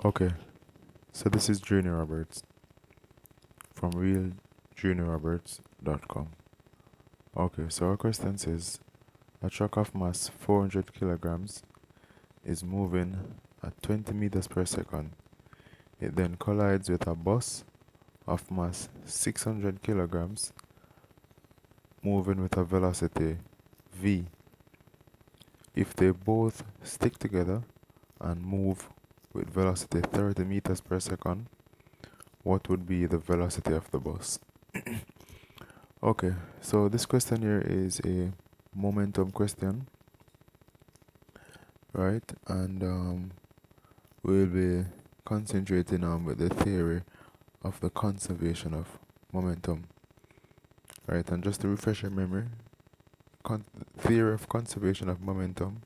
Okay, so this is Junior Roberts from realjuniorroberts.com. Okay, so our question says a truck of mass 400 kilograms is moving at 20 meters per second. It then collides with a bus of mass 600 kilograms moving with a velocity v. If they both stick together and move with velocity 30 meters per second, what would be the velocity of the bus? Okay, so this question here is a momentum question, right? And we'll be concentrating on with the theory of the conservation of momentum, right? And just to refresh your memory, theory of conservation of momentum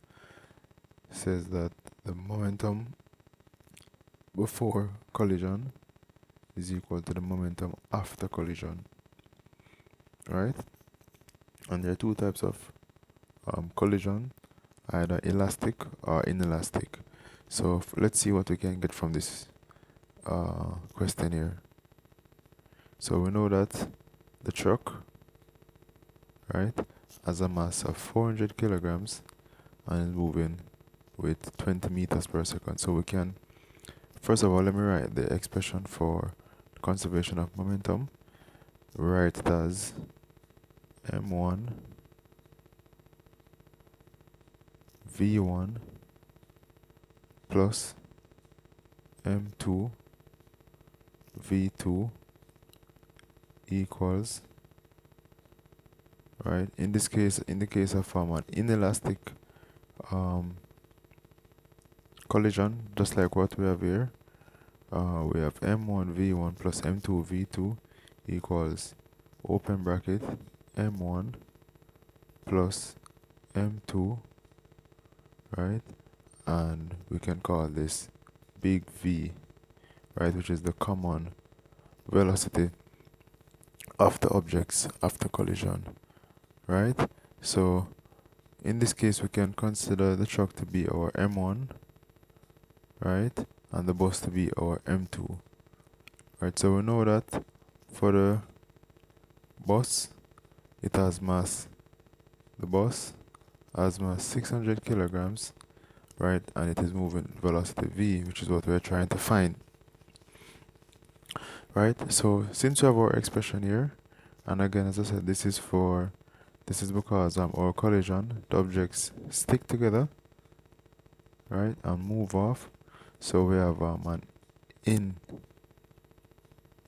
says that the momentum before collision is equal to the momentum after collision, right? And there are two types of collision, either elastic or inelastic. So let's see what we can get from this question here. So we know that the truck, right, has a mass of 400 kilograms and is moving with 20 meters per second. So we can, first of all, let me write the expression for conservation of momentum. Write it as m1 v1 plus m2 v2 equals, right, in this case, in the case of an inelastic collision, just like what we have here, we have m1 v1 plus m2 v2 equals open bracket m1 plus m2, right, and we can call this big V, right, which is the common velocity of the objects after collision, right? So in this case we can consider the truck to be our m1, right, and the bus to be our m2, right? So we know that for the bus, it has mass, the bus has mass 600 kilograms, right, and it is moving velocity v, which is what we're trying to find, right? So since we have our expression here, and again, as I said, this is because our collision, the objects stick together, right, and move off. So we have an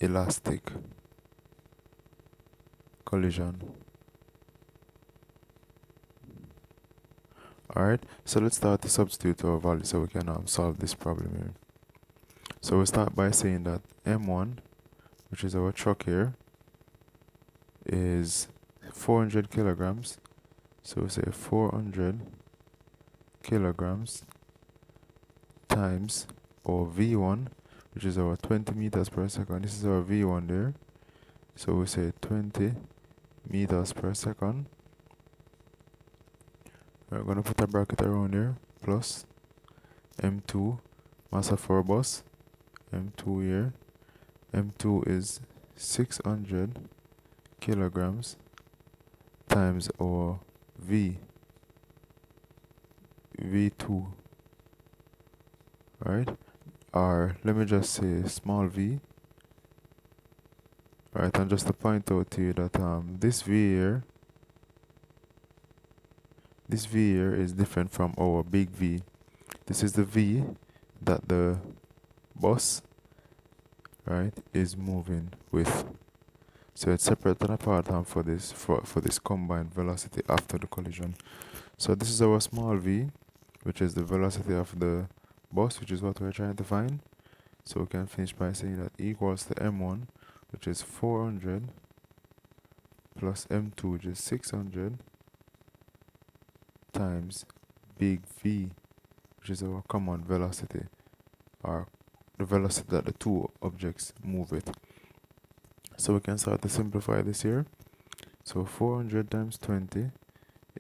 inelastic collision. Alright, so let's start to substitute our value so we can solve this problem here. So we start by saying that m1, which is our truck here, is 400 kilograms. So we say 400 kilograms times our v1, which is our 20 meters per second. This is our v1 there. So we say 20 meters per second. We're going to put a bracket around here, plus m2, mass of our bus, m2 here. m2 is 600 kilograms times our v2, right? Or let me just say small v, right? And just to point out to you that this v here is different from our big V. This is the V that the bus, right, is moving with. So it's separate and apart for this combined velocity after the collision. So this is our small v, which is the velocity of the bus, which is what we're trying to find. So we can finish by saying that equals to m1, which is 400, plus m2, which is 600, times big V, which is our common velocity, or the velocity that the two objects move with. So we can start to simplify this here. So 400 times 20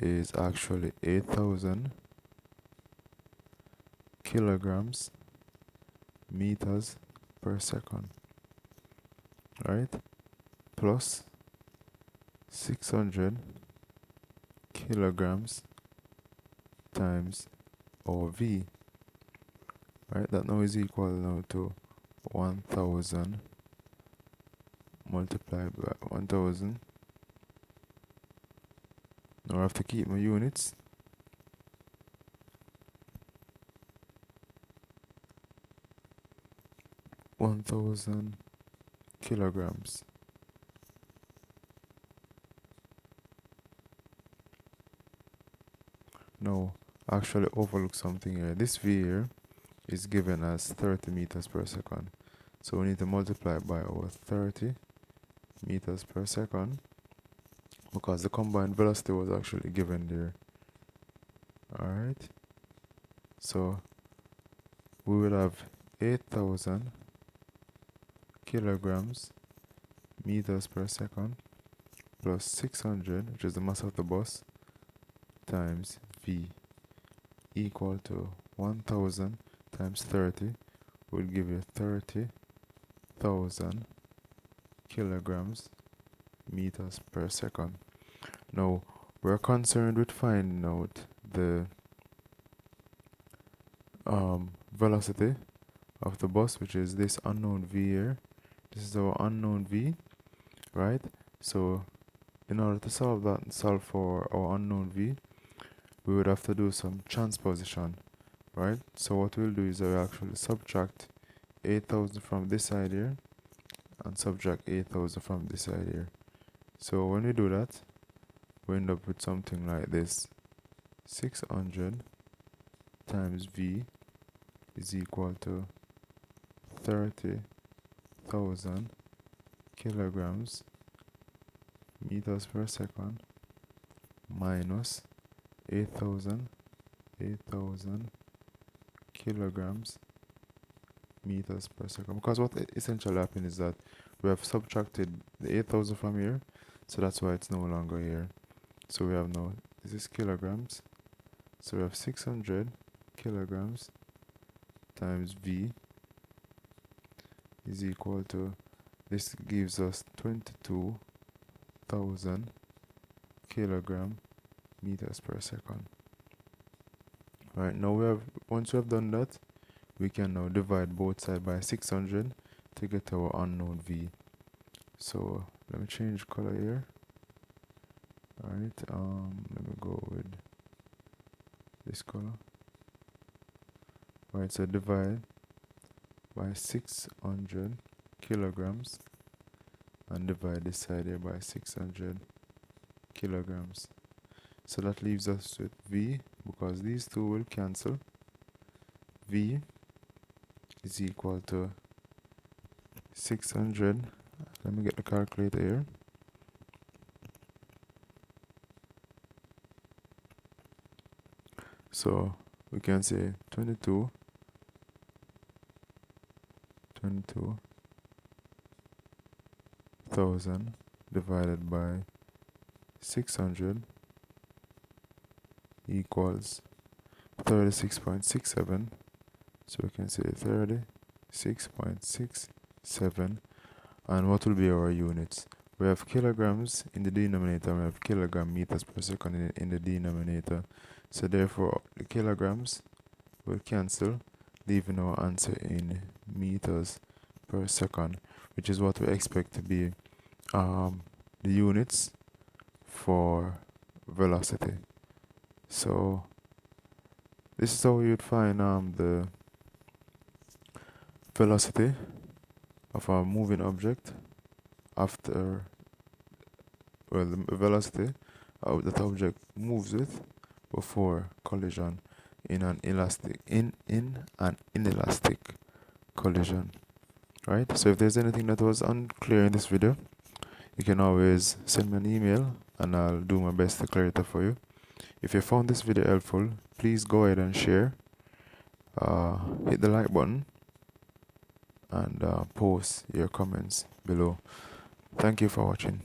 is actually 8,000 kilograms meters per second, right? Plus 600 kilograms times our V, right? That now is equal now to 1000 multiplied by 1000. Now I have to keep my units. (1,000 kilograms). Now, actually overlook something here. This V here is given as 30 meters per second. So we need to multiply by our 30 meters per second because the combined velocity was actually given there. Alright. So we will have 8,000 kilograms meters per second plus 600, which is the mass of the bus, times V, equal to 1000 times 30 will give you 30,000 kilograms meters per second. Now we're concerned with finding out the velocity of the bus, which is this unknown V here. This is our unknown V, right? So in order to solve that and solve for our unknown V, we would have to do some transposition, right? So what we'll do is I'll actually subtract 8,000 from this side here and subtract 8,000 from this side here. So when we do that, we end up with something like this. 600 times V is equal to 30,000 kilograms meters per second minus 8,000 kilograms meters per second. Because what essentially happened is that we have subtracted the 8,000 from here, so that's why it's no longer here. So we have now, this is kilograms, so we have 600 kilograms times V is equal to, this gives us 22,000 kilogram meters per second. Right, now once we have done that, we can now divide both sides by 600 to get our unknown V. So let me change color here. Alright, let me go with this color. Alright, so divide by 600 kilograms and divide this side here by 600 kilograms. So that leaves us with V, because these two will cancel. V is equal to 600. Let me get the calculator here. So we can say 22,000 divided by 600 equals 36.67. So we can say 36.67. And what will be our units? We have kilograms in the denominator, we have kilogram meters per second in the denominator. So therefore the kilograms will cancel, leaving our answer in meters per second, which is what we expect to be the units for velocity. So this is how you'd find the velocity of a moving object after, well, the velocity that object moves with before collision in an inelastic collision. Right? So if there's anything that was unclear in this video, you can always send me an email and I'll do my best to clear it up for you. If you found this video helpful, please go ahead and share, hit the like button, and post your comments below. Thank you for watching.